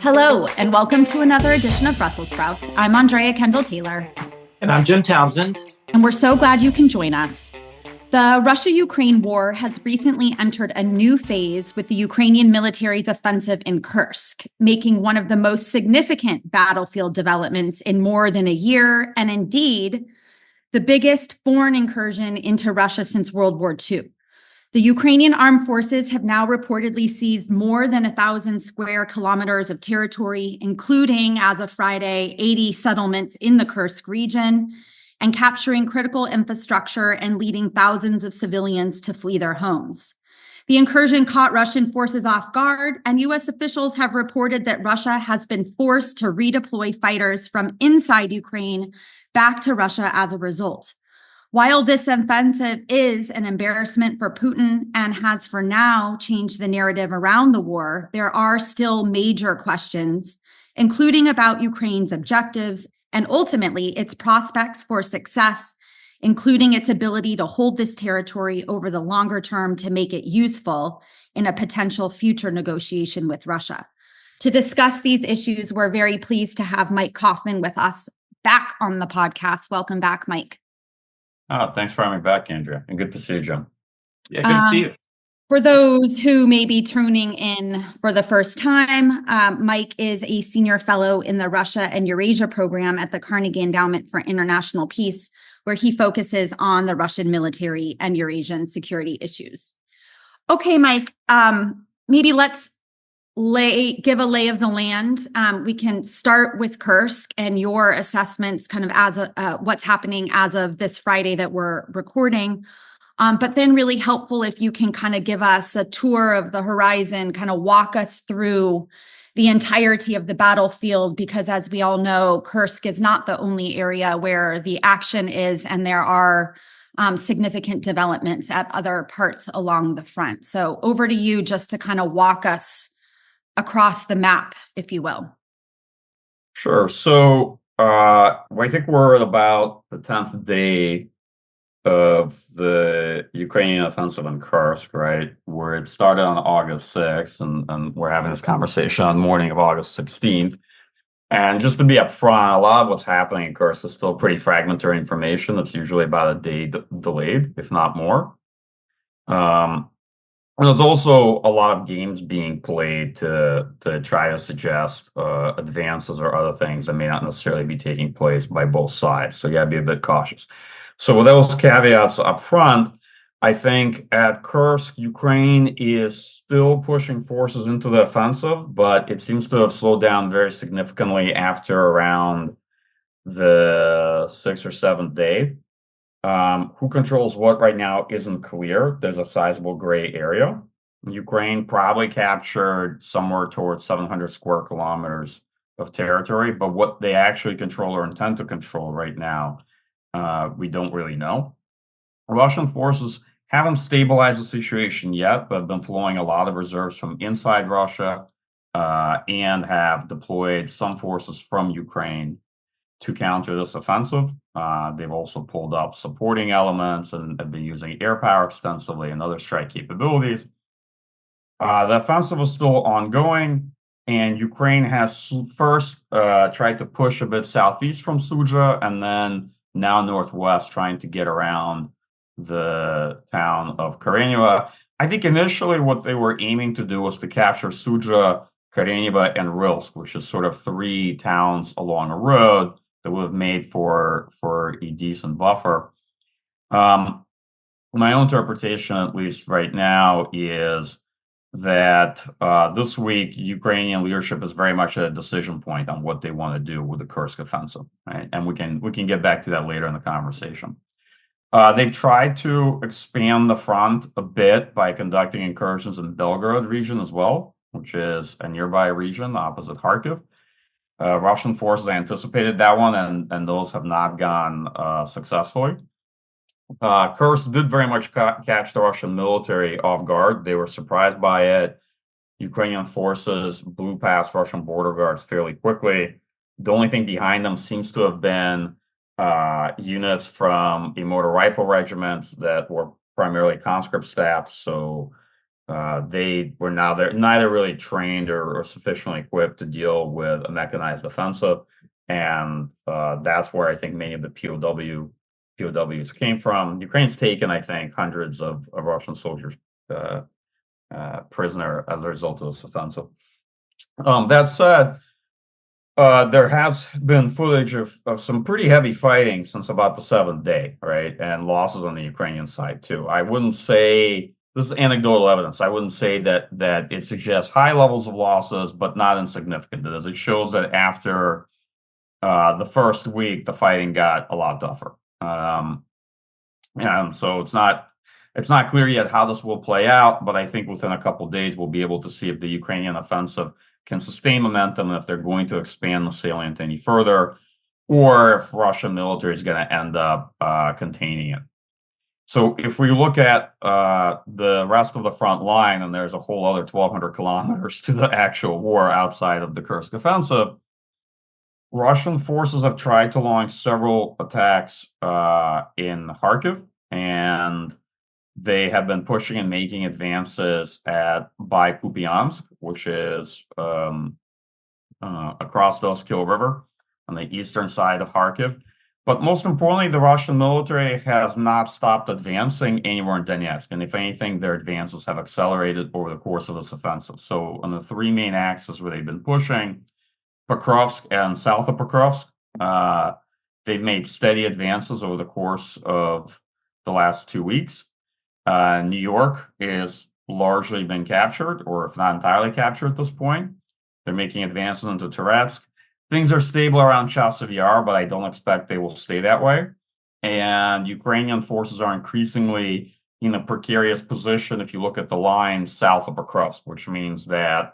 Hello, and welcome to another edition of Brussels Sprouts. I'm Andrea Kendall-Taylor. And I'm Jim Townsend. And we're so glad you can join us. The Russia-Ukraine war has recently entered a new phase with the Ukrainian military's offensive in Kursk, making one of the most significant battlefield developments in more than a year, and indeed, the biggest foreign incursion into Russia since World War II. The Ukrainian armed forces have now reportedly seized more than 1,000 square kilometers of territory, including, as of Friday, 80 settlements in the Kursk region, and capturing critical infrastructure and leading thousands of civilians to flee their homes. The incursion caught Russian forces off guard, and U.S. officials have reported that Russia has been forced to redeploy fighters from inside Ukraine back to Russia as a result. While this offensive is an embarrassment for Putin and has for now changed the narrative around the war, there are still major questions, including about Ukraine's objectives and ultimately its prospects for success, including its ability to hold this territory over the longer term to make it useful in a potential future negotiation with Russia. To discuss these issues, we're very pleased to have Mike Kofman with us back on the podcast. Welcome back, Mike. Oh, thanks for having me back, Andrea. And good to see you, Jim. Yeah, good to see you. For those who may be tuning in for the first time, Mike is a senior fellow in the Russia and Eurasia program at the Carnegie Endowment for International Peace, where he focuses on the Russian military and Eurasian security issues. Okay, Mike, maybe let's give a lay of the land. We can start with Kursk and your assessments kind of as what's happening as of this Friday that we're recording. But then really helpful if you can kind of give us a tour of the horizon, kind of walk us through the entirety of the battlefield, because as we all know, Kursk is not the only area where the action is, and there are significant developments at other parts along the front. So over to you just to kind of walk us across the map, if you will. Sure. So I think we're at about the 10th day of the Ukrainian offensive in Kursk, right? Where it started on August 6th, and we're having this conversation on the morning of August 16th. And just to be upfront, a lot of what's happening in Kursk is still pretty fragmentary information. It's usually about a day delayed, if not more. And there's also a lot of games being played to try to suggest advances or other things that may not necessarily be taking place by both sides. So you gotta be a bit cautious. So with those caveats up front, I think at Kursk, Ukraine is still pushing forces into the offensive, but it seems to have slowed down very significantly after around the 6th or 7th day. Who controls what right now isn't clear. There's a sizable gray area. Ukraine probably captured somewhere towards 700 square kilometers of territory, but what they actually control or intend to control right now, we don't really know. Russian forces haven't stabilized the situation yet, but have been flowing a lot of reserves from inside Russia and have deployed some forces from Ukraine to counter this offensive. They've also pulled up supporting elements and have been using air power extensively and other strike capabilities. The offensive is still ongoing, and Ukraine has first tried to push a bit southeast from Sudzha, and then now northwest, trying to get around the town of Kareneva. I think initially what they were aiming to do was to capture Sudzha, Kareneva, and Rilsk, which is sort of 3 towns along a road that would have made for a decent buffer. My own interpretation, at least right now, is that this week Ukrainian leadership is very much at a decision point on what they want to do with the Kursk offensive, right? And we can get back to that later in the conversation. They've tried to expand the front a bit by conducting incursions in Belgorod region as well, which is a nearby region opposite Kharkiv. Russian forces anticipated that one, and those have not gone successfully. Kursk did very much catch the Russian military off guard. They were surprised by it. Ukrainian forces blew past Russian border guards fairly quickly. The only thing behind them seems to have been units from a motor rifle regiment that were primarily conscript staff, so They were they're neither really trained or sufficiently equipped to deal with a mechanized offensive, and that's where I think many of the POWs came from. Ukraine's taken, I think, hundreds of Russian soldiers prisoner as a result of this offensive. That said, there has been footage of some pretty heavy fighting since about the 7th day, right? And losses on the Ukrainian side too. I wouldn't say this is anecdotal evidence. I wouldn't say that it suggests high levels of losses, but not insignificant. It shows that after the first week, the fighting got a lot tougher. And so it's not clear yet how this will play out, but I think within a couple of days we'll be able to see if the Ukrainian offensive can sustain momentum and if they're going to expand the salient any further, or if Russian military is going to end up containing it. So if we look at the rest of the front line, and there's a whole other 1,200 kilometers to the actual war outside of the Kursk offensive, Russian forces have tried to launch several attacks in Kharkiv, and they have been pushing and making advances by Kupiansk, which is across the Oskil River on the eastern side of Kharkiv. But most importantly, the Russian military has not stopped advancing anywhere in Donetsk. And if anything, their advances have accelerated over the course of this offensive. So on the three main axes where they've been pushing, Pokrovsk and south of Pokrovsk, they've made steady advances over the course of the last 2 weeks. New York is largely been captured, or if not entirely captured at this point. They're making advances into Toretsk. Things are stable around Chasiv Yar, but I don't expect they will stay that way. And Ukrainian forces are increasingly in a precarious position if you look at the line south of Pokrovsk, which means that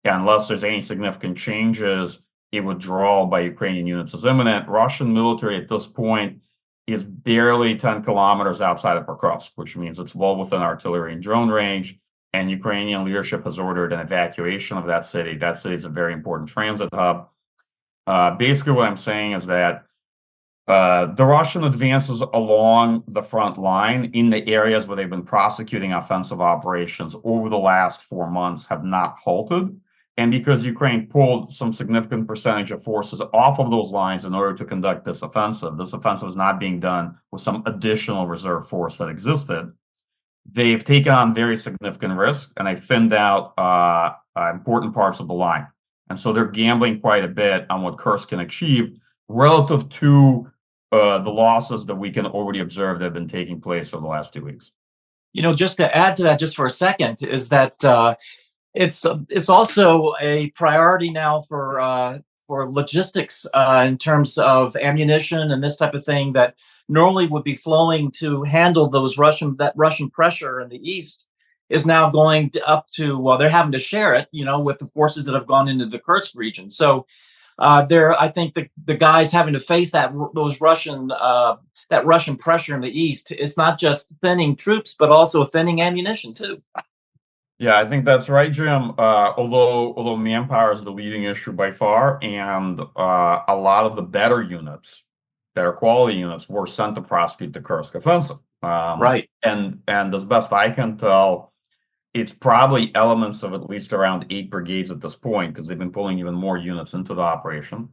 unless there's any significant changes, a withdrawal by Ukrainian units is imminent. Russian military at this point is barely 10 kilometers outside of Pokrovsk, which means it's well within artillery and drone range. And Ukrainian leadership has ordered an evacuation of that city. That city is a very important transit hub. Basically, what I'm saying is that the Russian advances along the front line in the areas where they've been prosecuting offensive operations over the last 4 months have not halted. And because Ukraine pulled some significant percentage of forces off of those lines in order to conduct this offensive is not being done with some additional reserve force that existed. They've taken on very significant risk, and they've thinned out important parts of the line. And so they're gambling quite a bit on what Kursk can achieve relative to the losses that we can already observe that have been taking place over the last 2 weeks. Just to add to that just for a second, is that it's also a priority now for logistics in terms of ammunition and this type of thing that normally would be flowing to handle that Russian pressure in the east is now going up to they're having to share it, with the forces that have gone into the Kursk region. So I think the guys having to face that Russian pressure in the east, it's not just thinning troops, but also thinning ammunition too. Yeah, I think that's right, Jim. Although manpower is the leading issue by far, and a lot of the better quality units, were sent to prosecute the Kursk offensive. Right. And as best I can tell, it's probably elements of at least around 8 brigades at this point, because they've been pulling even more units into the operation.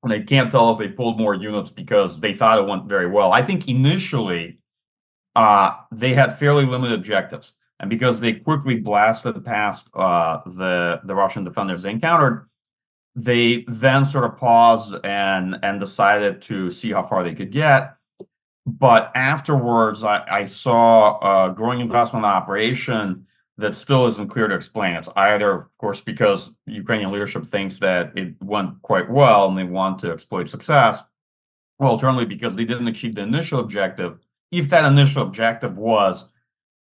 And I can't tell if they pulled more units because they thought it went very well. I think initially they had fairly limited objectives. And because they quickly blasted past the Russian defenders they encountered, they then sort of paused and decided to see how far they could get. But afterwards, I saw a growing investment in operation that still isn't clear to explain. It's either, of course, because Ukrainian leadership thinks that it went quite well and they want to exploit success, or alternatively because they didn't achieve the initial objective. If that initial objective was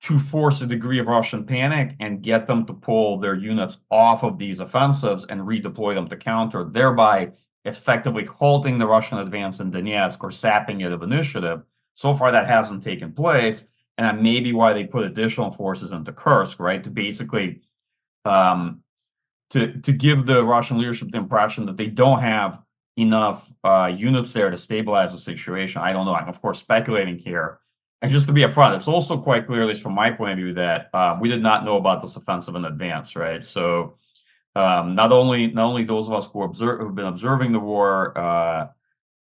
to force a degree of Russian panic and get them to pull their units off of these offensives and redeploy them to counter, thereby effectively halting the Russian advance in Donetsk or sapping it of initiative. So far, that hasn't taken place, and that may be why they put additional forces into Kursk, right, to basically to give the Russian leadership the impression that they don't have enough units there to stabilize the situation. I don't know. I'm, of course, speculating here. And just to be upfront, it's also quite clear, at least from my point of view, that we did not know about this offensive in advance, right? So not only those of us who've been observing the war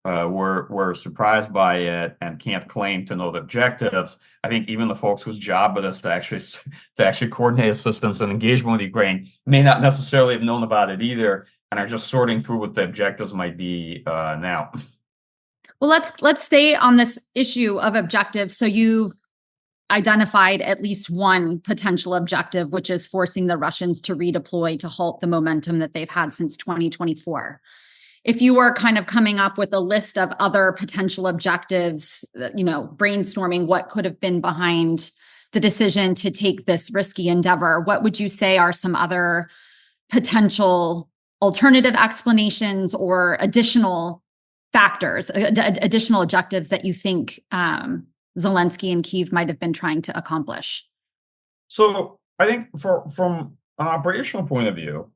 were surprised by it and can't claim to know the objectives. I think even the folks whose job it is to actually coordinate assistance and engagement with Ukraine may not necessarily have known about it either, and are just sorting through what the objectives might be now. Well, let's stay on this issue of objectives. So you've identified at least one potential objective, which is forcing the Russians to redeploy to halt the momentum that they've had since 2024. If you were kind of coming up with a list of other potential objectives, brainstorming what could have been behind the decision to take this risky endeavor, what would you say are some other potential alternative explanations or additional factors, additional objectives that you think Zelensky and Kyiv might have been trying to accomplish? So I think from an operational point of view,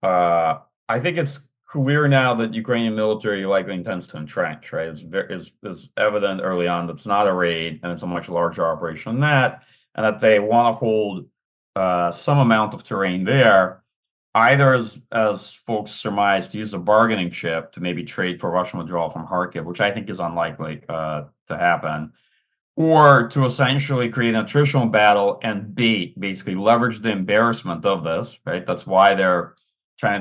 I think it's clear now that Ukrainian military likely intends to entrench, right? It's evident early on that it's not a raid and it's a much larger operation than that, and that they want to hold some amount of terrain there, either as folks surmise to use a bargaining chip to maybe trade for Russian withdrawal from Kharkiv, which I think is unlikely to happen, or to essentially create an attritional battle and basically leverage the embarrassment of this, right? That's why they're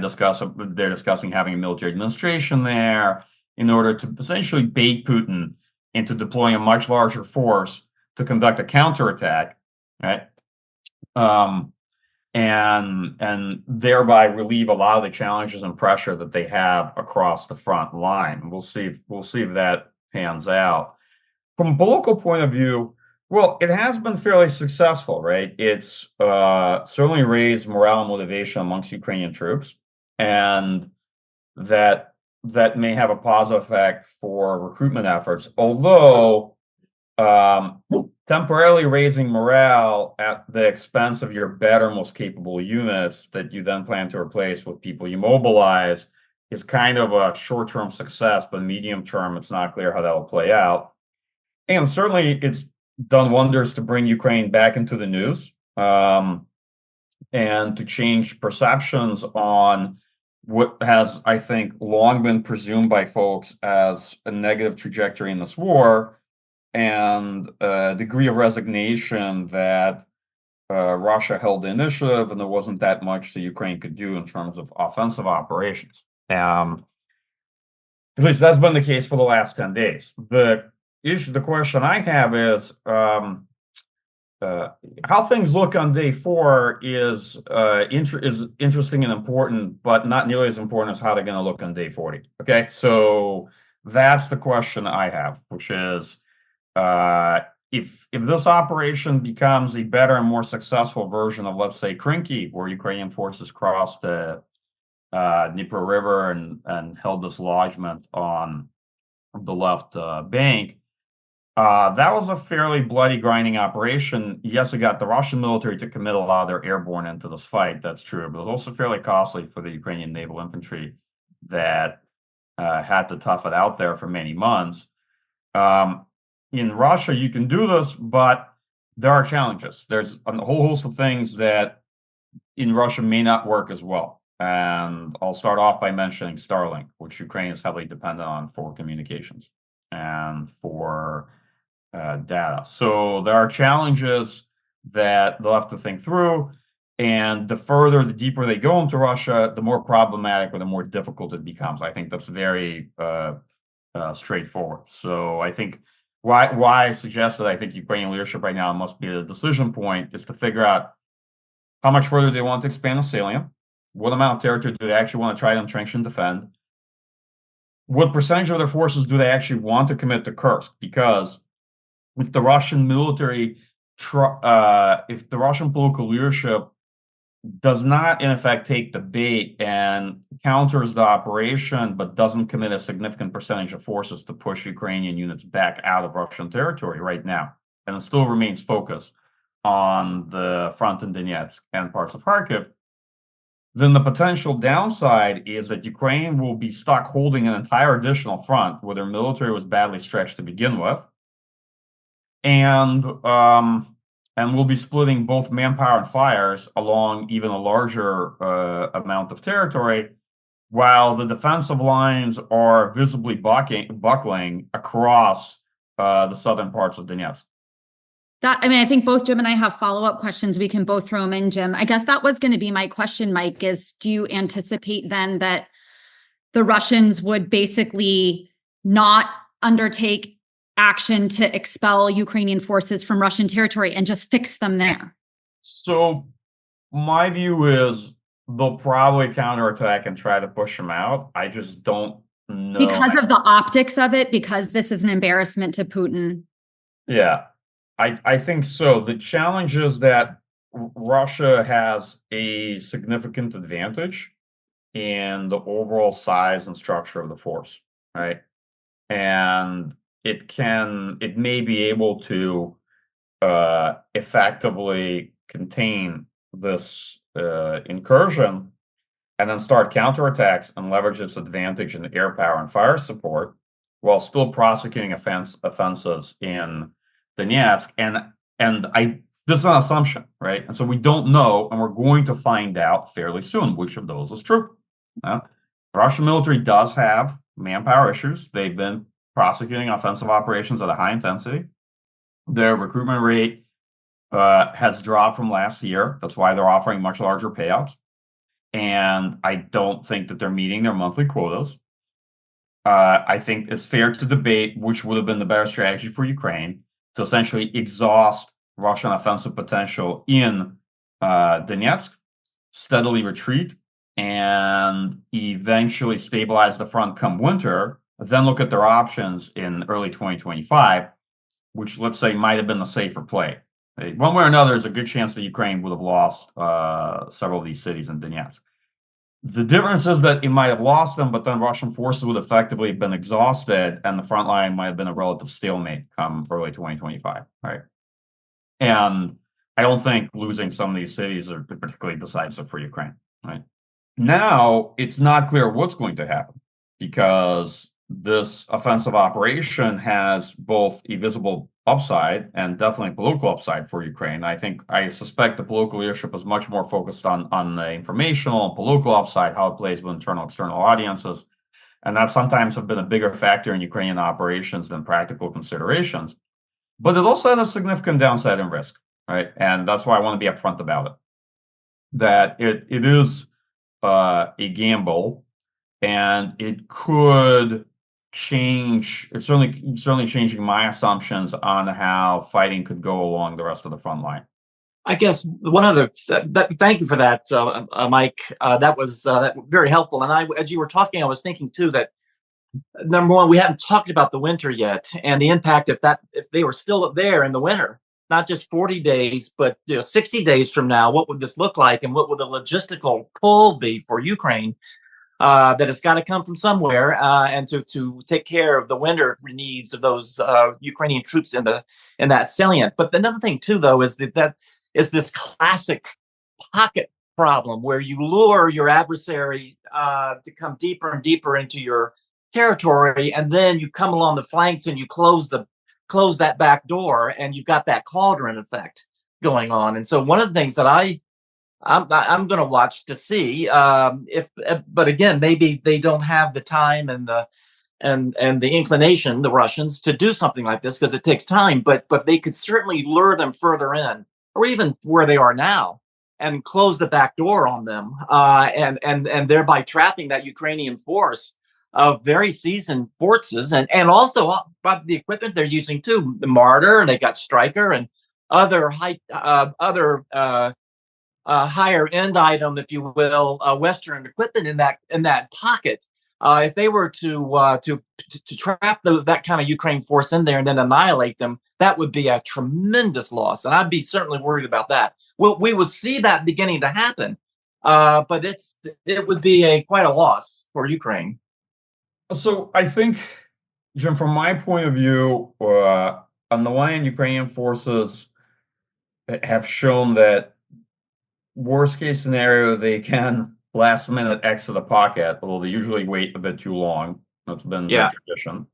discussing having a military administration there in order to essentially bait Putin into deploying a much larger force to conduct a counterattack, right? And thereby relieve a lot of the challenges and pressure that they have across the front line. We'll see if that pans out. From a political point of view, well, it has been fairly successful, right? It's certainly raised morale and motivation amongst Ukrainian troops, and that may have a positive effect for recruitment efforts. Although temporarily raising morale at the expense of your better, most capable units that you then plan to replace with people you mobilize is kind of a short-term success, but medium-term, it's not clear how that will play out. And certainly, it's done wonders to bring Ukraine back into the news and to change perceptions on what has, I think, long been presumed by folks as a negative trajectory in this war, and a degree of resignation that Russia held the initiative and there wasn't that much that Ukraine could do in terms of offensive operations. At least that's been the case for the last 10 days. The question I have is how things look on day 4 is interesting and important, but not nearly as important as how they're going to look on day 40. Okay, so that's the question I have, which is if this operation becomes a better and more successful version of, let's say, Krinky, where Ukrainian forces crossed the Dnieper River and held dislodgement on the left bank. That was a fairly bloody, grinding operation. Yes, it got the Russian military to commit a lot of their airborne into this fight. That's true, but it was also fairly costly for the Ukrainian naval infantry that had to tough it out there for many months. In Russia, you can do this, but there are challenges. There's a whole host of things that in Russia may not work as well. And I'll start off by mentioning Starlink, which Ukraine is heavily dependent on for communications and for data. So there are challenges that they'll have to think through. And the deeper they go into Russia, the more problematic or the more difficult it becomes. I think that's very straightforward. So I think why I suggested I think Ukrainian leadership right now must be at a decision point is to figure out how much further they want to expand the salient, what amount of territory do they actually want to try to entrench and defend, what percentage of their forces do they actually want to commit to Kursk? Because if the Russian military, if the Russian political leadership does not, in effect, take the bait and counters the operation, but doesn't commit a significant percentage of forces to push Ukrainian units back out of Russian territory right now, and it still remains focused on the front in Donetsk and parts of Kharkiv, then the potential downside is that Ukraine will be stuck holding an entire additional front where their military was badly stretched to begin with. and we'll be splitting both manpower and fires along even a larger amount of territory, while the defensive lines are visibly buckling across the southern parts of Donetsk. I think both Jim and I have follow-up questions. We can both throw them in, Jim. I guess that was going to be my question, Mike, is do you anticipate then that the Russians would basically not undertake action to expel Ukrainian forces from Russian territory and just fix them there? So my view is they'll probably counterattack and try to push them out. I just don't know. Because of the optics of it, because this is an embarrassment to Putin. Yeah, I think so. The challenge is that Russia has a significant advantage in the overall size and structure of the force, right? And it may be able to effectively contain this incursion and then start counterattacks and leverage its advantage in air power and fire support while still prosecuting offensives in Donetsk. And this is an assumption, right? And so we don't know, and we're going to find out fairly soon which of those is true. The Russian military does have manpower issues. They've been prosecuting offensive operations at a high intensity. Their recruitment rate has dropped from last year. That's why they're offering much larger payouts. And I don't think that they're meeting their monthly quotas. I think it's fair to debate which would have been the better strategy for Ukraine to essentially exhaust Russian offensive potential in Donetsk, steadily retreat, and eventually stabilize the front come winter, then look at their options in early 2025, which, let's say, might have been the safer play. One way or another, there's a good chance that Ukraine would have lost several of these cities in Donetsk. The difference is that it might have lost them, but then Russian forces would effectively have been exhausted, and the front line might have been a relative stalemate come early 2025, right? And I don't think losing some of these cities are particularly decisive for Ukraine, right? Now, it's not clear what's going to happen because this offensive operation has both a visible upside and definitely political upside for Ukraine. I suspect the political leadership is much more focused on the informational and political upside, how it plays with internal, external audiences. And that sometimes have been a bigger factor in Ukrainian operations than practical considerations. But it also has a significant downside and risk, right? And that's why I want to be upfront about it. That it is a gamble, and it could change. It's certainly changing my assumptions on how fighting could go along the rest of the front line. I guess one other. Thank you for that, Mike. That was very helpful. And as you were talking, I was thinking too that number one, we haven't talked about the winter yet and the impact if they were still there in the winter, not just 40 days, but 60 days from now, what would this look like, and what would the logistical pull be for Ukraine? That it's got to come from somewhere, and to take care of the winter needs of those Ukrainian troops in that salient. But another thing too, though, is that is this classic pocket problem where you lure your adversary to come deeper and deeper into your territory, and then you come along the flanks and you close that back door, and you've got that cauldron effect going on. And so one of the things that I'm going to watch to see but again, maybe they don't have the time and the inclination, the Russians, to do something like this because it takes time. But they could certainly lure them further in, or even where they are now, and close the back door on them, and thereby trapping that Ukrainian force of very seasoned forces, and also the equipment they're using too, the Martyr, and they got Stryker and other higher end item, if you will, Western equipment in that pocket. If they were to trap that kind of Ukraine force in there and then annihilate them, that would be a tremendous loss, and I'd be certainly worried about that. Well, we would see that beginning to happen, but it would be quite a loss for Ukraine. So I think, Jim, from my point of view, on the one hand, Ukrainian forces have shown that worst case scenario, they can last minute exit the pocket, although they usually wait a bit too long. That's been their tradition.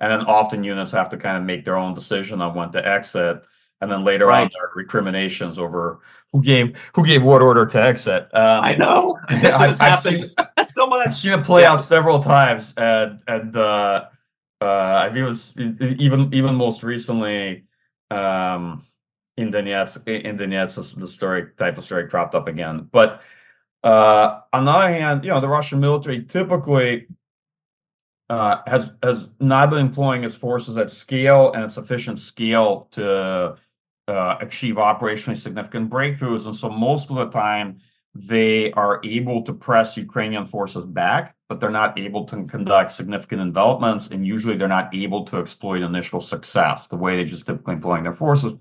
and then often units have to kind of make their own decision on when to exit, and then later on Right. there are recriminations over who gave what order to exit. I know. This has happened so much. I've seen it play out several times, and I think it was even most recently in Donetsk, the story cropped up again. But on the other hand, the Russian military typically has not been employing its forces at scale and at sufficient scale to achieve operationally significant breakthroughs, and so most of the time they are able to press Ukrainian forces back, but they're not able to conduct significant envelopments, and usually they're not able to exploit initial success the way they just typically employing their forces.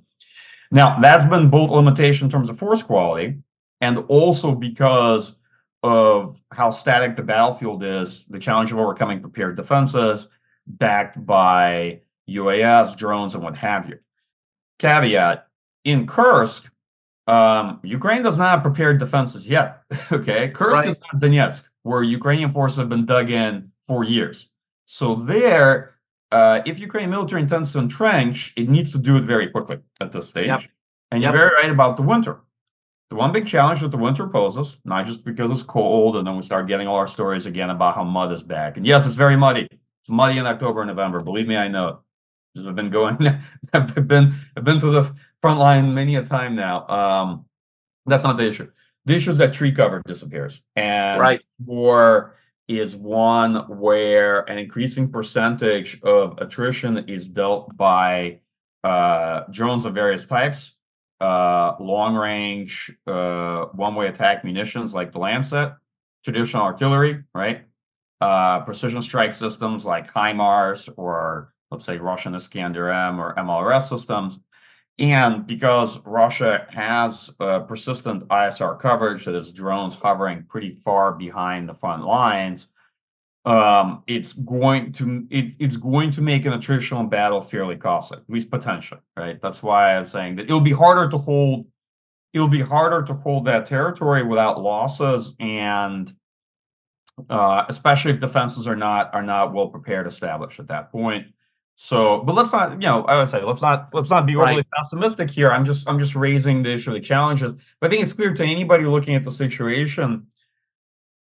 Now, that's been both a limitation in terms of force quality, and also because of how static the battlefield is, the challenge of overcoming prepared defenses backed by UAS, drones, and what have you. Caveat, in Kursk, Ukraine does not have prepared defenses yet. Okay, Kursk is not Donetsk, where Ukrainian forces have been dug in for years. So there, if Ukrainian military intends to entrench, it needs to do it very quickly at this stage. Yep. And you're very right about the winter. The one big challenge that the winter poses, not just because it's cold and then we start getting all our stories again about how mud is back. And yes, it's very muddy. It's muddy in October and November. Believe me, I know it. Because I've been going, I've been to the front line many a time now. That's not the issue. The issue is that tree cover disappears. And war is one where an increasing percentage of attrition is dealt by drones of various types, long range, one-way attack munitions like the Lancet, traditional artillery, right? Precision strike systems like HIMARS, or let's say Russian Iskander-M or MLRS systems. And because Russia has persistent ISR coverage, that is drones hovering pretty far behind the front lines, it's going to make an attritional battle fairly costly, at least potentially, right? That's why I was saying that it'll be harder to hold that territory without losses, and especially if defenses are not well prepared, established at that point. So, but let's not, I would say let's not be overly pessimistic here. I'm just raising the issue of the challenges. But I think it's clear to anybody looking at the situation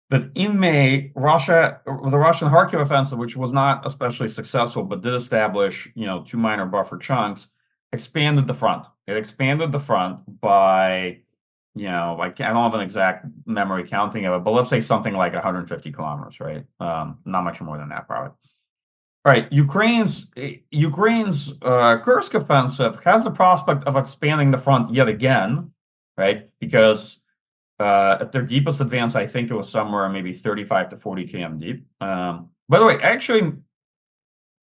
that in May, the Russian Kharkiv offensive, which was not especially successful, but did establish, 2 minor buffer chunks, expanded the front. It expanded the front by, I don't have an exact memory counting of it, but let's say something like 150 kilometers, right? Not much more than that, probably. All right, Ukraine's Kursk offensive has the prospect of expanding the front yet again, right? Because at their deepest advance, I think it was somewhere maybe 35 to 40 km deep. By the way, actually,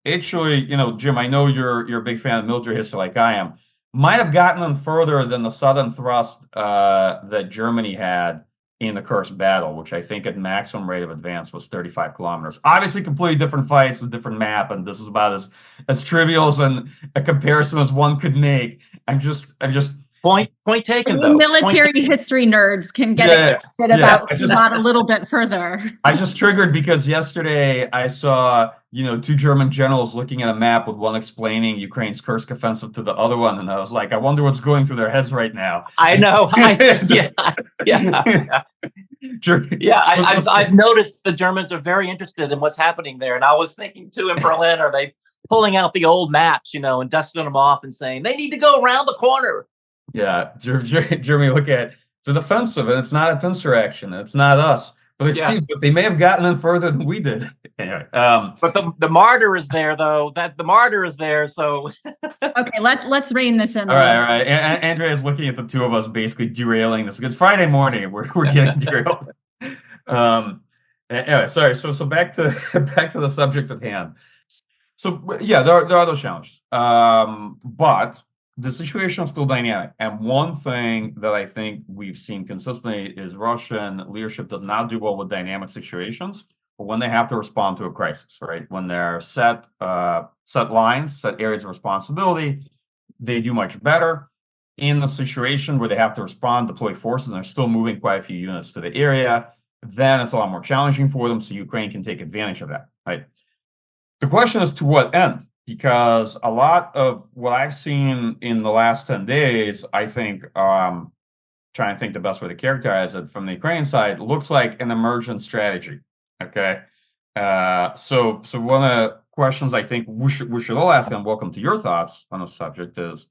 Jim, I know you're a big fan of military history like I am. Might have gotten them further than the southern thrust that Germany had in the Kursk battle, which I think at maximum rate of advance was 35 kilometers. Obviously, completely different fights, a different map, and this is about as trivial as a comparison as one could make. I'm just point taken though. Military history nerds can get excited about not a little bit further. I just triggered because yesterday I saw 2 German generals looking at a map with one explaining Ukraine's Kursk offensive to the other one, and I was like, I wonder what's going through their heads right now. I know. I've noticed the Germans are very interested in what's happening there, and I was thinking too in Berlin, are they pulling out the old maps, and dusting them off and saying they need to go around the corner? Yeah, Germany, look at it's an offensive, and it's not an insurrection, and it's not us. But they may have gotten in further than we did. Anyway, but the martyr is there, though. The martyr is there. So okay, let's rein this in. All right. Andrea is looking at the two of us basically derailing this. It's Friday morning. We're getting derailed. Anyway, sorry. So back to the subject at hand. So there are those challenges, but the situation is still dynamic. And one thing that I think we've seen consistently is Russian leadership does not do well with dynamic situations, but when they have to respond to a crisis, right? When they're set lines, set areas of responsibility, they do much better. In the situation where they have to respond, deploy forces, and they're still moving quite a few units to the area, then it's a lot more challenging for them. So Ukraine can take advantage of that, right? The question is to what end? Because a lot of what I've seen in the last 10 days, I think, trying to think the best way to characterize it from the Ukrainian side, looks like an emergent strategy. Okay. So one of the questions I think we should all ask, and welcome to your thoughts on the subject, is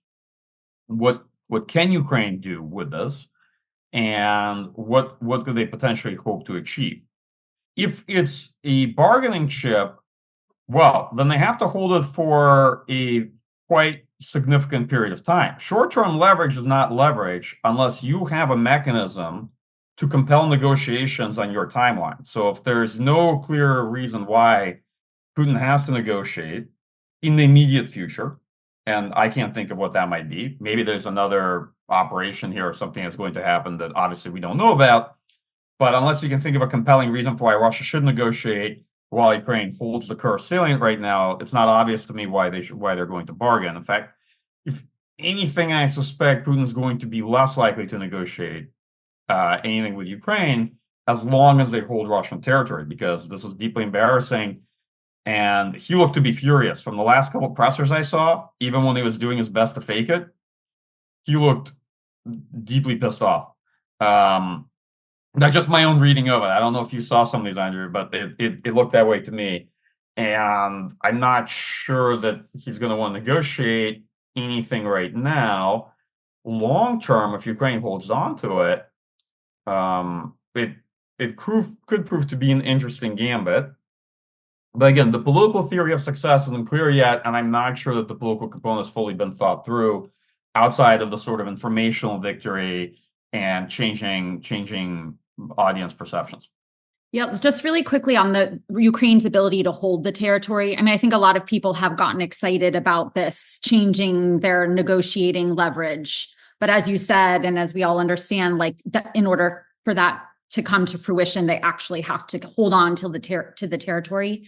what can Ukraine do with this, and what could they potentially hope to achieve? If it's a bargaining chip, well, then they have to hold it for a quite significant period of time. Short-term leverage is not leverage unless you have a mechanism to compel negotiations on your timeline. So if there's no clear reason why Putin has to negotiate in the immediate future, and I can't think of what that might be. Maybe there's another operation here or something that's going to happen that obviously we don't know about. But unless you can think of a compelling reason for why Russia should negotiate while Ukraine holds the Kursk salient right now, it's not obvious to me why they're going to bargain. In fact, if anything, I suspect Putin's going to be less likely to negotiate anything with Ukraine as long as they hold Russian territory, because this is deeply embarrassing. And he looked to be furious from the last couple of pressers I saw. Even when he was doing his best to fake it, he looked deeply pissed off. That's just my own reading of it. I don't know if you saw some of these, Andrea, but it looked that way to me. And I'm not sure that he's going to want to negotiate anything right now. Long term, if Ukraine holds on to it, it could prove to be an interesting gambit. But again, the political theory of success isn't clear yet, and I'm not sure that the political component has fully been thought through outside of the sort of informational victory and changing audience perceptions. Yeah, just really quickly on the Ukraine's ability to hold the territory. I mean, I think a lot of people have gotten excited about this changing their negotiating leverage. But as you said, and as we all understand, like in order for that to come to fruition, they actually have to hold on to the territory.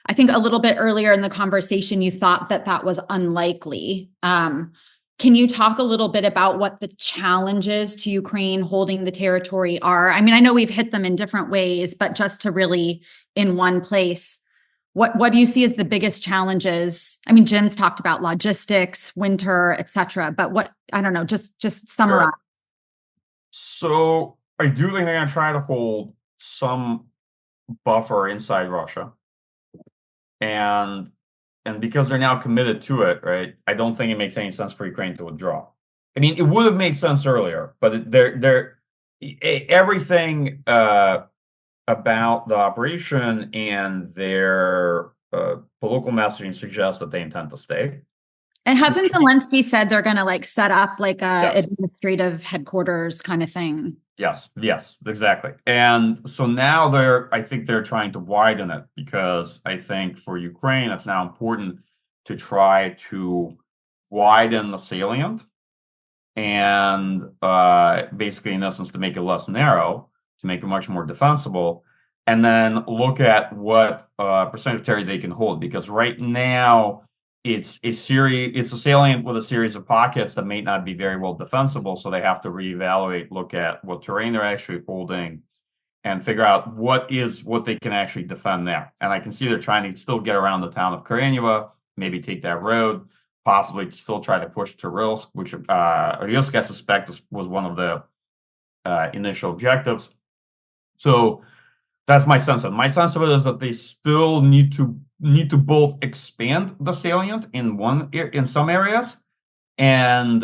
I think a little bit earlier in the conversation, you thought that was unlikely. Can you talk a little bit about what the challenges to Ukraine holding the territory are? I mean, I know we've hit them in different ways, but just to really in one place, what do you see as the biggest challenges? I mean, Jim's talked about logistics, winter, et cetera, but I don't know, just summarize. Sure. So I do think they're going to try to hold some buffer inside Russia. And because they're now committed to it, right, I don't think it makes any sense for Ukraine to withdraw. I mean, it would have made sense earlier, but everything about the operation and their political messaging suggests that they intend to stay. And hasn't Zelensky said they're going to set up a administrative headquarters kind of thing? Yes, exactly. And so now I think they're trying to widen it, because I think for Ukraine, it's now important to try to widen the salient and basically, in essence, to make it less narrow, to make it much more defensible, and then look at what percentage of territory they can hold. Because right now, it's a salient with a series of pockets that may not be very well defensible, so they have to reevaluate, look at what terrain they're actually holding, and figure out what they can actually defend there. And I can see they're trying to still get around the town of Kareneva, maybe take that road, possibly still try to push to Rilsk, which Rilsk, I suspect, was one of the initial objectives. So that's my sense of it. My sense of it is that they still need to both expand the salient in some areas and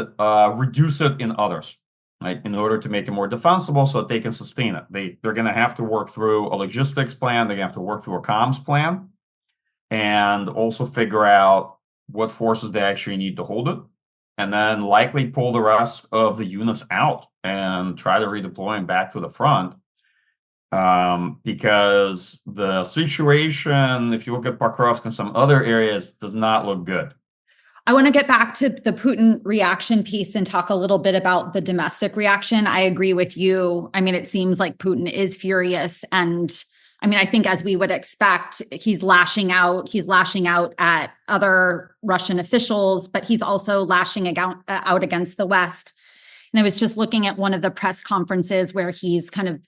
reduce it in others, right? In order to make it more defensible, so that they can sustain it. They're going to have to work through a logistics plan. They're going to have to work through a comms plan, and also figure out what forces they actually need to hold it, and then likely pull the rest of the units out and try to redeploy them back to the front. Because the situation, if you look at Pokrovsk and some other areas, does not look good. I want to get back to the Putin reaction piece and talk a little bit about the domestic reaction. I agree with you. I mean, it seems like Putin is furious. And I mean, I think as we would expect, he's lashing out. He's lashing out at other Russian officials, but he's also lashing out against the West. And I was just looking at one of the press conferences where he's kind of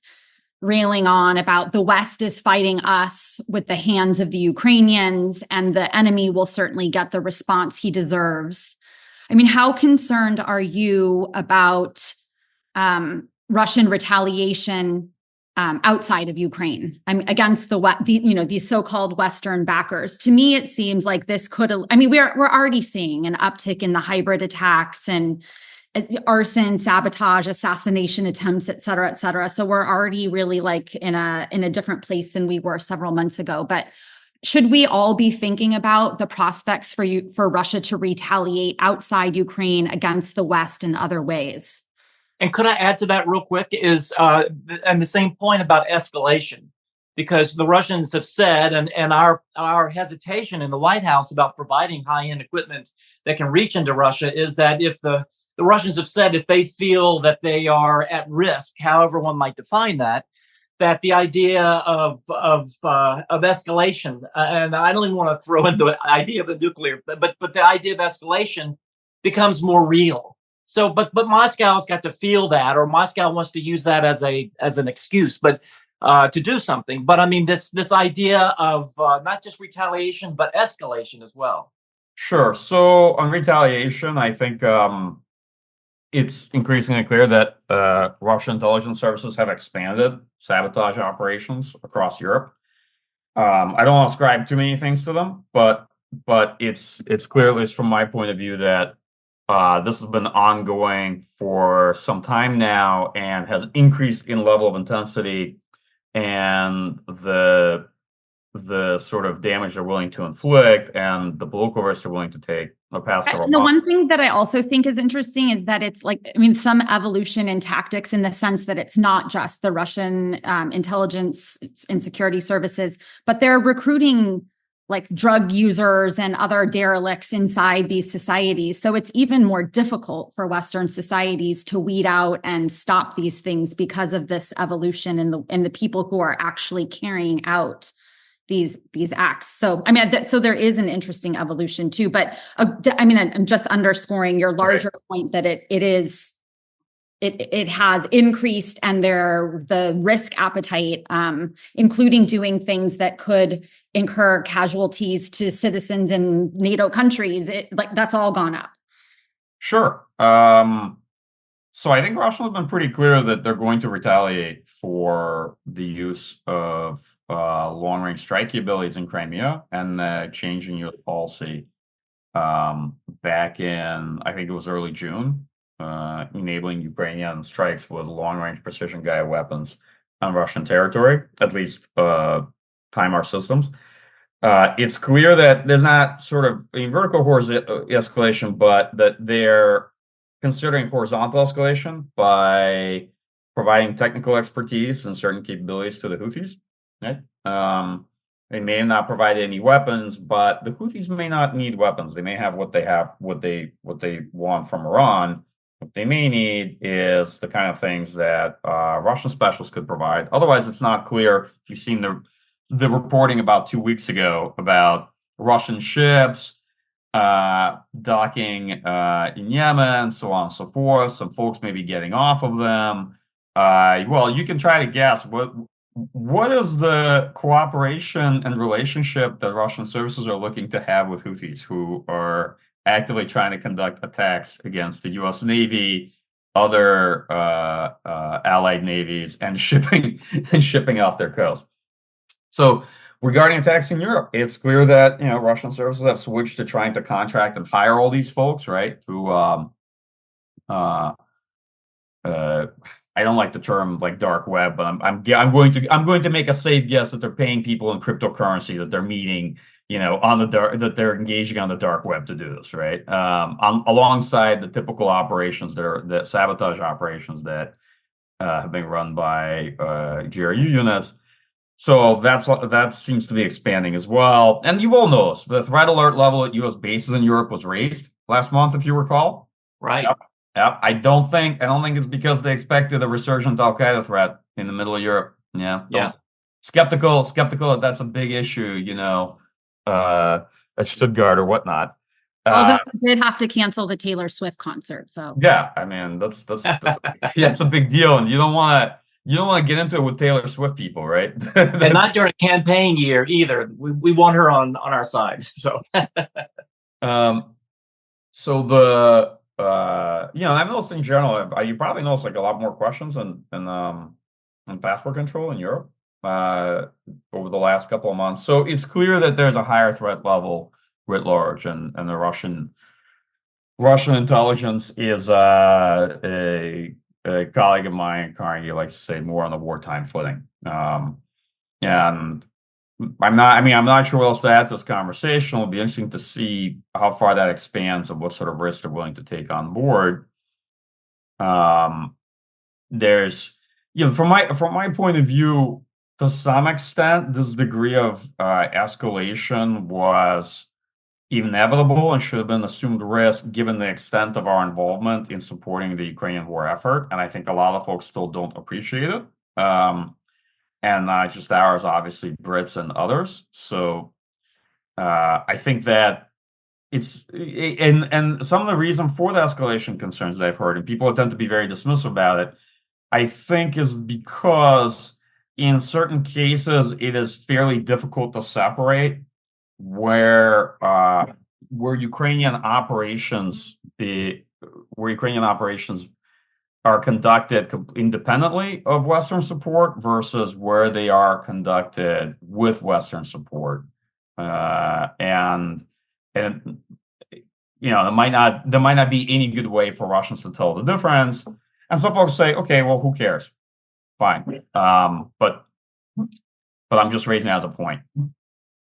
railing on about the West is fighting us with the hands of the Ukrainians, and the enemy will certainly get the response he deserves. I mean, how concerned are you about Russian retaliation outside of Ukraine? I mean, against these so-called Western backers? To me, it seems like this could. I mean, we're already seeing an uptick in the hybrid attacks and arson, sabotage, assassination attempts, et cetera, et cetera. So we're already really like in a different place than we were several months ago. But should we all be thinking about the prospects for Russia to retaliate outside Ukraine against the West in other ways? And could I add to that real quick and the same point about escalation, because the Russians have said, and our hesitation in the White House about providing high-end equipment that can reach into Russia is that if the Russians have said if they feel that they are at risk, however one might define that the idea of escalation, and I don't even want to throw in the idea of the nuclear, but the idea of escalation becomes more real. So, but Moscow's got to feel that, or Moscow wants to use that as an excuse, but to do something. But I mean, this idea of not just retaliation, but escalation as well. Sure. So on retaliation, I think it's increasingly clear that Russian intelligence services have expanded sabotage operations across Europe. I don't ascribe too many things to them, but it's clear, at least from my point of view, that this has been ongoing for some time now and has increased in level of intensity, and the sort of damage they're willing to inflict and the political risks they're willing to take the past several months. One thing that I also think is interesting is that it's like, I mean, some evolution in tactics in the sense that it's not just the Russian intelligence and security services, but they're recruiting like drug users and other derelicts inside these societies. So it's even more difficult for Western societies to weed out and stop these things because of this evolution in the people who are actually carrying out these acts. So, I mean, so there is an interesting evolution too, but I mean, I'm just underscoring your larger point that it has increased, and the risk appetite, including doing things that could incur casualties to citizens in NATO countries, that's all gone up. Sure. So I think Russia has been pretty clear that they're going to retaliate for the use of long-range strike capabilities in Crimea and changing U.S. policy back in, I think it was early June, enabling Ukrainian strikes with long-range precision-guided weapons on Russian territory, at least HIMARS systems. It's clear that there's not sort of a vertical escalation, but that they're considering horizontal escalation by providing technical expertise and certain capabilities to the Houthis. Right? They may not provide any weapons, but the Houthis may not need weapons. They may have what they want from Iran. What they may need is the kind of things that Russian specialists could provide. Otherwise, it's not clear. If you've seen the reporting about 2 weeks ago about Russian ships docking in Yemen, so on and so forth. Some folks may be getting off of them. Well, you can try to guess what is the cooperation and relationship that Russian services are looking to have with Houthis, who are actively trying to conduct attacks against the U.S. Navy, other allied navies, and shipping off their coast. So regarding attacks in Europe, it's clear that Russian services have switched to trying to contract and hire all these folks, right? Who I don't like the term like dark web, but I'm going to make a safe guess that they're paying people in cryptocurrency, that they're meeting, on the dark, that they're engaging on the dark web to do this, right? Alongside the typical operations that sabotage operations that have been run by GRU units. So that seems to be expanding as well. And you all know this, the threat alert level at U.S. bases in Europe was raised last month, if you recall. Right. Yep. I don't think it's because they expected a resurgent Al Qaeda threat in the middle of Europe. Yeah. Skeptical that that's a big issue, at Stuttgart or whatnot. Although they did have to cancel the Taylor Swift concert, so yeah, I mean that's it's a big deal, and you don't want You don't want to get into it with Taylor Swift people, right? And not during a campaign year either. We want her on our side. So um, so the I've noticed in general, you probably noticed like a lot more questions on passport control in Europe uh, over the last couple of months. So it's clear that there's a higher threat level writ large, and the Russian intelligence is a colleague of mine, Carnegie, likes to say more on the wartime footing. And I'm not sure what else to add to this conversation. It'll be interesting to see how far that expands and what sort of risk they're willing to take on board. There's, from my point of view, to some extent, this degree of escalation was inevitable and should have been assumed risk given the extent of our involvement in supporting the Ukrainian war effort. And I think a lot of folks still don't appreciate it. And not just ours, obviously, Brits and others. So I think that and some of the reason for the escalation concerns that I've heard, and people tend to be very dismissive about it, I think is because in certain cases it is fairly difficult to separate where Ukrainian operations are conducted independently of Western support versus where they are conducted with Western support, and there might not be any good way for Russians to tell the difference. And some folks say, okay, well, who cares? Fine, but I'm just raising it as a point.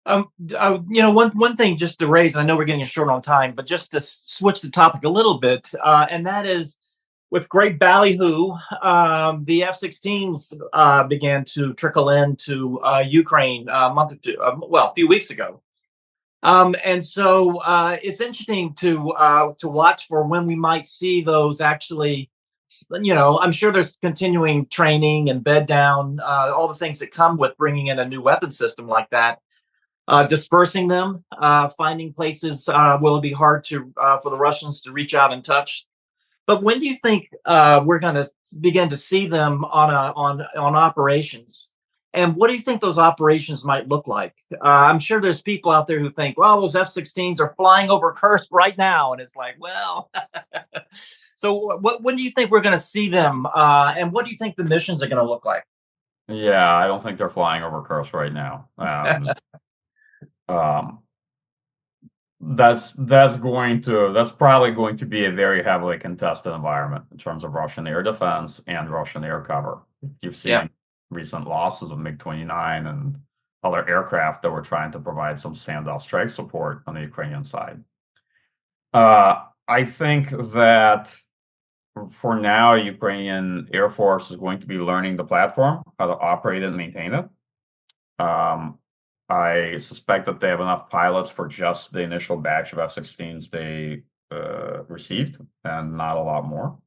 One thing just to raise, and I know we're getting short on time, but just to switch the topic a little bit, and that is with great ballyhoo, the F-16s began to trickle into Ukraine a few weeks ago. And so it's interesting to watch for when we might see those actually. I'm sure there's continuing training and bed down, all the things that come with bringing in a new weapon system like that. Dispersing them, finding places will be hard for the Russians to reach out and touch. But when do you think we're going to begin to see them on operations? And what do you think those operations might look like? I'm sure there's people out there who think, well, those F-16s are flying over Kursk right now, and it's like, well. So when do you think we're going to see them? And what do you think the missions are going to look like? Yeah, I don't think they're flying over Kursk right now. That's probably going to be a very heavily contested environment in terms of Russian air defense and Russian air cover. You've seen recent losses of MiG-29 and other aircraft that were trying to provide some standoff strike support on the Ukrainian side. I think that for now, Ukrainian Air Force is going to be learning the platform, how to operate it and maintain it. I suspect that they have enough pilots for just the initial batch of F-16s they received, and not a lot more.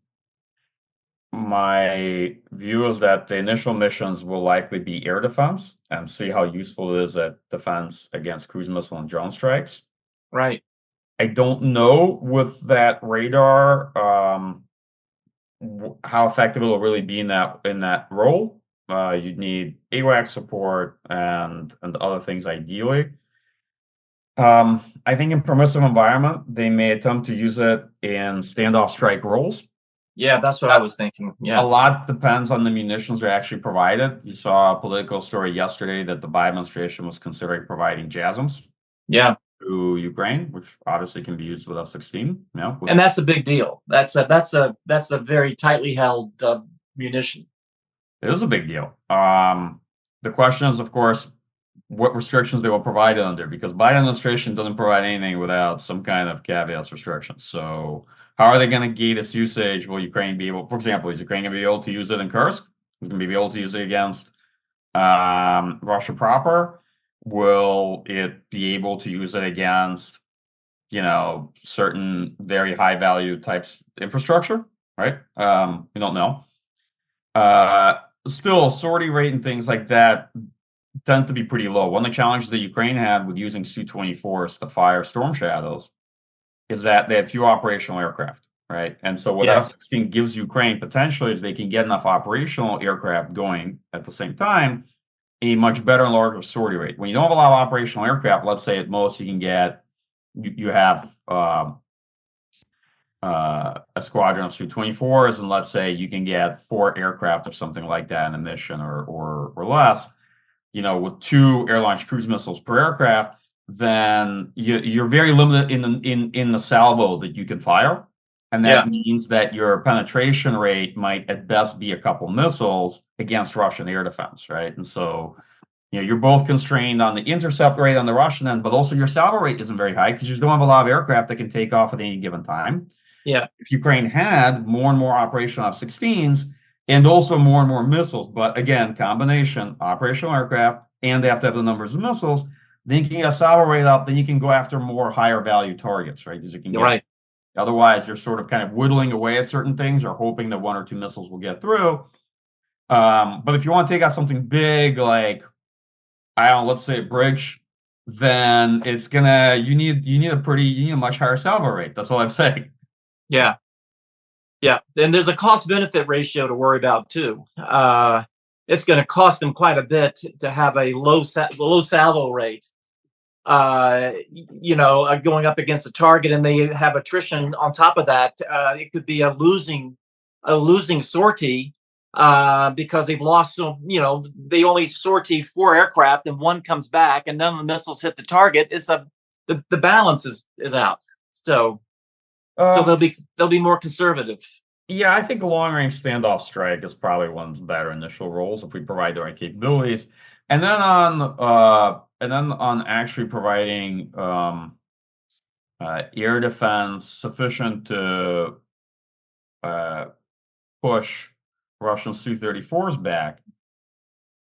My view is that the initial missions will likely be air defense and see how useful it is at defense against cruise missile and drone strikes. Right. I don't know with that radar how effective it will really be in that role. You'd need AWACS support and other things ideally. I think in permissive environment, they may attempt to use it in standoff strike roles. Yeah, that's what I was thinking. Yeah. A lot depends on the munitions they're actually provided. You saw a political story yesterday that the Biden administration was considering providing JASSMs. Yeah. To Ukraine, which obviously can be used with F-16. And that's a big deal. That's a very tightly held munition. It is a big deal. The question is, of course, what restrictions they will provide it under, because Biden administration doesn't provide anything without some kind of caveats restrictions. So how are they going to gate its usage? Will Ukraine be able, for example, is Ukraine going to be able to use it in Kursk? Is going to be able to use it against Russia proper? Will it be able to use it against, certain very high value types infrastructure? Right? We don't know. Still, sortie rate and things like that tend to be pretty low. One of the challenges that Ukraine had with using Su-24s to fire Storm Shadows is that they had few operational aircraft. right? And so what Yeah. F-16 gives Ukraine potentially is they can get enough operational aircraft going at the same time, a much better and larger sortie rate. When you don't have a lot of operational aircraft, let's say at most you can get, you have a squadron of Su-24s, and let's say you can get 4 aircraft or something like that in a mission or less, with 2 air-launched cruise missiles per aircraft, then you're very limited in the salvo that you can fire. And that means that your penetration rate might at best be a couple missiles against Russian air defense, right? And so, you're both constrained on the intercept rate on the Russian end, but also your salvo rate isn't very high because you don't have a lot of aircraft that can take off at any given time. Yeah. If Ukraine had more and more operational F-16s and also more and more missiles, but again, combination operational aircraft, and they have to have the numbers of missiles, then you can get a salvo rate up, then you can go after more higher value targets, right? Because you can get, right. Otherwise, you're sort of kind of whittling away at certain things or hoping that 1 or 2 missiles will get through. But if you want to take out something big, like, I don't know, let's say a bridge, then it's gonna, you need a much higher salvo rate. That's all I'm saying. Yeah. Yeah. And there's a cost benefit ratio to worry about too. It's going to cost them quite a bit to have a low salvo rate, going up against a target, and they have attrition on top of that. It could be a losing sortie, because they've lost. They only sortie 4 aircraft, and 1 comes back, and none of the missiles hit the target. The balance is out. So they'll be more conservative. Yeah, I think a long-range standoff strike is probably one of the better initial roles if we provide the right capabilities. And then on actually providing air defense sufficient to push Russian Su-34s back.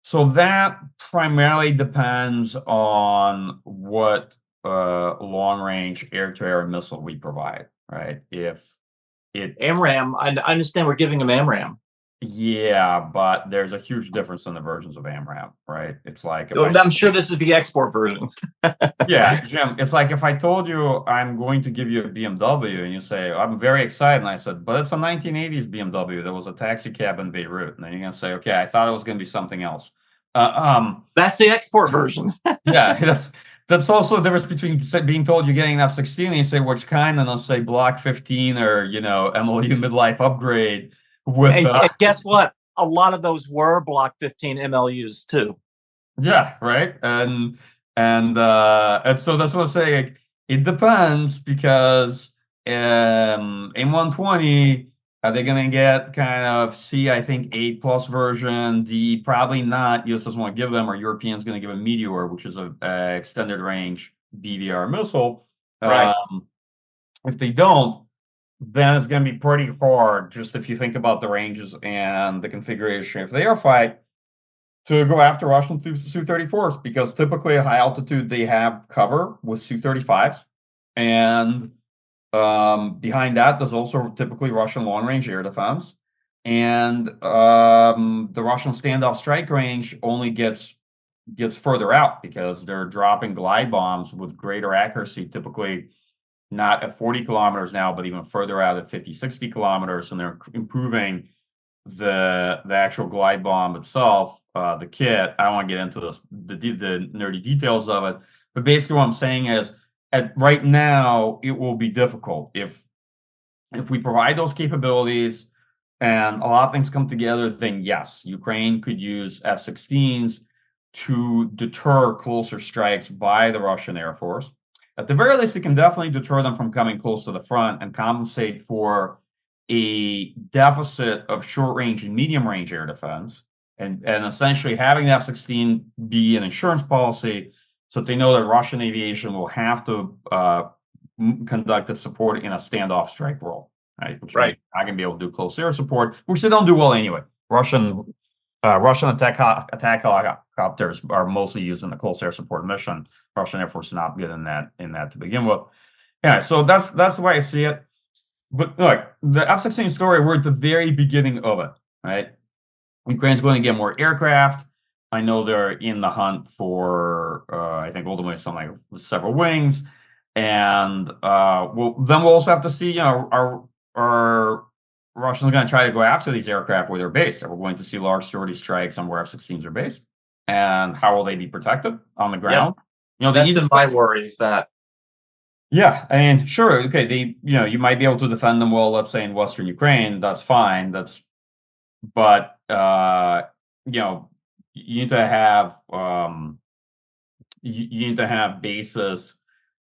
So that primarily depends on what long-range air-to-air missile we provide, right? If AMRAAM, I understand we're giving them AMRAAM. Yeah, but there's a huge difference in the versions of AMRAAM, right? It's like I'm sure this is the export version. Yeah, Jim, it's like if I told you I'm going to give you a BMW and you say, I'm very excited, and I said, but it's a 1980s BMW that was a taxi cab in Beirut. And then you're going to say, okay, I thought it was going to be something else. That's the export version. Yeah, that's also the difference between being told you're getting an F-16 and you say which kind, and they'll say Block 15 or, MLU midlife upgrade. And guess what? A lot of those were Block 15 MLUs too. Yeah, right. And so that's what I'm saying. It depends because M120, are they going to get kind of C, I think, 8+ version? D, probably not. US doesn't want to give them, or Europeans going to give a Meteor, which is a extended range BVR missile. Right. If they don't, then it's going to be pretty hard, just if you think about the ranges and the configuration of the air fight, to go after Russian Su-34s, because typically at high altitude they have cover with Su-35s, and behind that there's also typically Russian long-range air defense, and the Russian standoff strike range only gets further out because they're dropping glide bombs with greater accuracy, typically not at 40 kilometers now, but even further out at 50, 60 kilometers, and they're improving the actual glide bomb itself, the kit. I don't want to get into the nerdy details of it, but basically what I'm saying is, right now it will be difficult if we provide those capabilities and a lot of things come together. Then yes, Ukraine could use F-16s to deter closer strikes by the Russian Air Force. At the very least, it can definitely deter them from coming close to the front and compensate for a deficit of short-range and medium-range air defense, and essentially having the F-16 be an insurance policy so that they know that Russian aviation will have to conduct its support in a standoff strike role, right? Which means I can be able to do close air support, which they don't do well anyway. Russian attack helicopters are mostly used in the close air support mission. Russian Air Force is not good in that to begin with. Yeah, so that's the way I see it. But look, the F-16 story, we're at the very beginning of it, right? Ukraine's going to get more aircraft. I know they're in the hunt for, I think ultimately something like several wings. And we'll also have to see, are Russians going to try to go after these aircraft where they're based? Are we going to see large sortie strikes on where F-16s are based? And how will they be protected on the ground? The That's easiest been my worry is that. Yeah, I mean, sure, okay, you might be able to defend them well, let's say in Western Ukraine, that's fine, but you need to have you need to have bases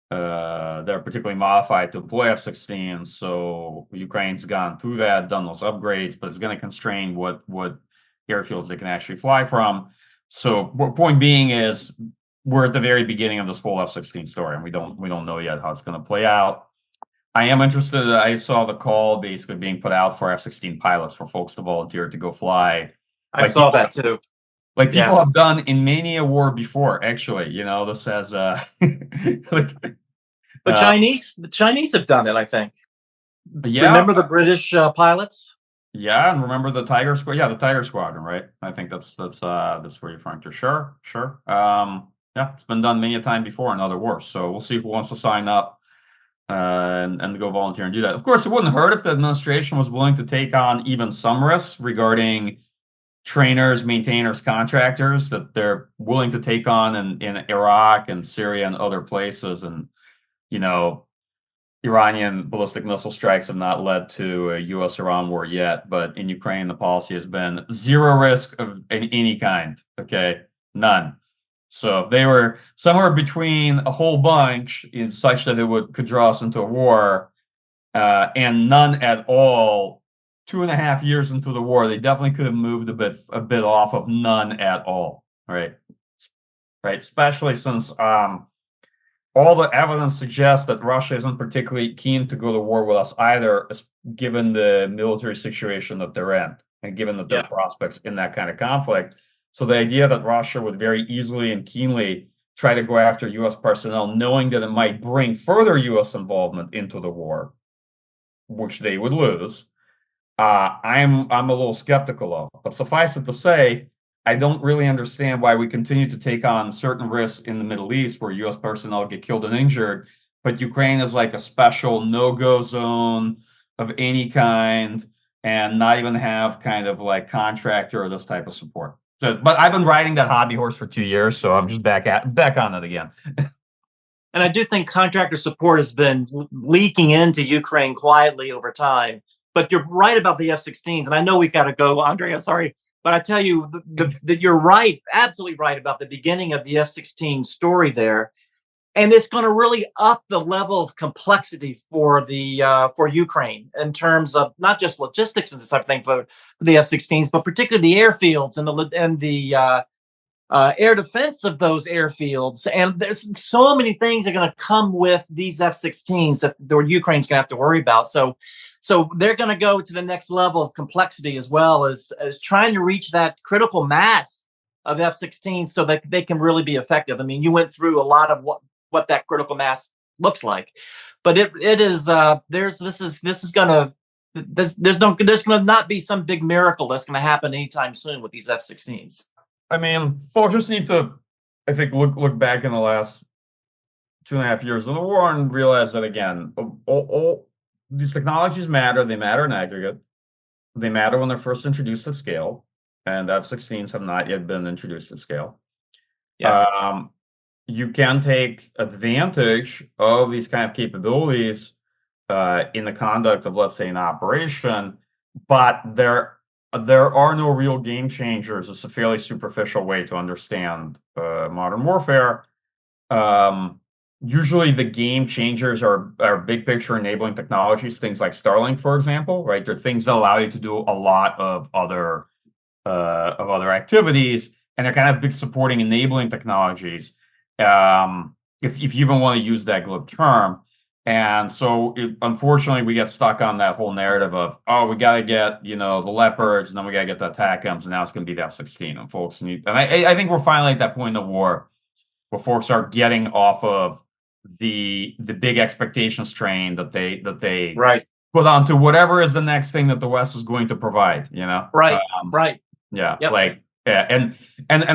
that are particularly modified to employ F-16s. So Ukraine's gone through that, done those upgrades, but it's going to constrain what airfields they can actually fly from. So point being is we're at the very beginning of this whole F-16 story, and we don't know yet how it's going to play out. I am interested. I saw the call basically being put out for F-16 pilots for folks to volunteer to go fly. I saw that too. Like people have done in many a war before, actually. This has the Chinese have done it, I think. Yeah. Remember the British pilots? Yeah, and remember the Tiger Squad? Yeah, the Tiger Squadron, right? I think that's what you're referring to. Sure. Yeah, it's been done many a time before in other wars. So we'll see who wants to sign up and go volunteer and do that. Of course, it wouldn't hurt if the administration was willing to take on even some risks regarding trainers, maintainers, contractors that they're willing to take on in Iraq and Syria and other places. And, Iranian ballistic missile strikes have not led to a U.S.-Iran war yet, but in Ukraine, the policy has been zero risk of any kind. Okay, none. So if they were somewhere between a whole bunch in such that it could draw us into a war, and none at all, 2.5 years into the war, they definitely could have moved a bit off of none at all, right? Especially since all the evidence suggests that Russia isn't particularly keen to go to war with us either, given the military situation that they're in and given that their prospects in that kind of conflict. So the idea that Russia would very easily and keenly try to go after U.S. personnel, knowing that it might bring further U.S. involvement into the war, which they would lose, I'm a little skeptical of. But suffice it to say, I don't really understand why we continue to take on certain risks in the Middle East where U.S. personnel get killed and injured, but Ukraine is like a special no-go zone of any kind and not even have kind of like contractor or this type of support. So, but I've been riding that hobby horse for 2 years, so I'm just back on it again. And I do think contractor support has been leaking into Ukraine quietly over time. But you're right about the F-16s, and I know we've got to go, Andrea. Sorry. But I tell you that you're right, absolutely right about the beginning of the F-16 story there, and it's going to really up the level of complexity for Ukraine in terms of not just logistics and this type of thing for the F-16s, but particularly the airfields and the air defense of those airfields. And there's so many things that are going to come with these F-16s that Ukraine's going to have to worry about. So they're going to go to the next level of complexity as well as trying to reach that critical mass of F-16s so that they can really be effective. I mean, you went through a lot of what that critical mass looks like, but it is there's going to not be some big miracle that's going to happen anytime soon with these F-16s. I mean, folks just need to, I think, look back in the last 2.5 years of the war and realize that again, all these technologies matter. They matter in aggregate. They matter when they're first introduced at scale, and F-16s have not yet been introduced at scale. Yeah. You can take advantage of these kind of capabilities in the conduct of, let's say, an operation, but there are no real game changers. It's a fairly superficial way to understand modern warfare. Usually the game changers are big picture enabling technologies, things like Starlink, for example, right? They're things that allow you to do a lot of other activities, and they're kind of big supporting enabling technologies, if you even want to use that glib term. And so, unfortunately, we get stuck on that whole narrative of, we got to get, the Leopards, and then we got to get the ATACMS, and now it's going to be the F-16. And folks I think we're finally at that point in the war where folks are getting off of the big expectations train that they put onto whatever is the next thing that the West is going to provide. Right. Yeah. Yep. And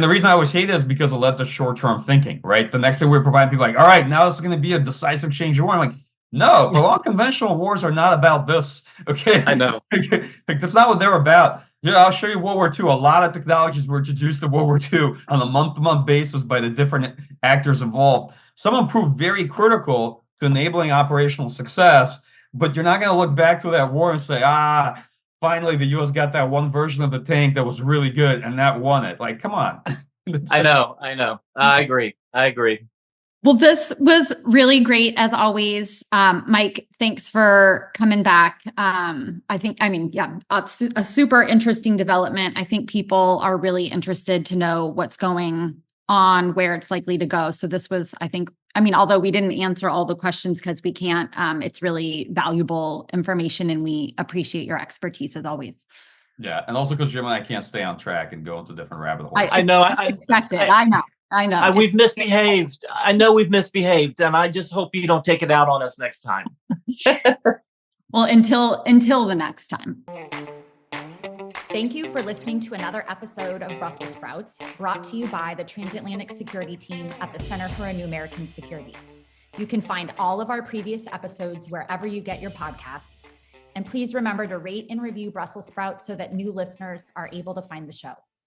the reason I always hate it is because it led to short-term thinking, right? The next thing we're providing people like, all right, now this is going to be a decisive change in war. I'm like, No, prolonged conventional wars are not about this. Okay, I know. That's not what they're about. Yeah, I'll show you World War II. A lot of technologies were introduced to World War II on a month-to-month basis by the different actors involved. Some of them proved very critical to enabling operational success, but you're not going to look back to that war and say, finally the U.S. got that one version of the tank that was really good and that won it. Like, come on. I know. I agree. Well, this was really great as always. Mike, thanks for coming back. A super interesting development. I think people are really interested to know what's going on, where it's likely to go. So this was, although we didn't answer all the questions because we can't, it's really valuable information and we appreciate your expertise as always. Yeah, and also because Jim and I can't stay on track and go into different rabbit holes. I know. I expect it. I know. We've misbehaved. I know we've misbehaved, and I just hope you don't take it out on us next time. Well, until the next time. Thank you for listening to another episode of Brussels Sprouts, brought to you by the Transatlantic Security Team at the Center for a New American Security. You can find all of our previous episodes wherever you get your podcasts. And please remember to rate and review Brussels Sprouts so that new listeners are able to find the show.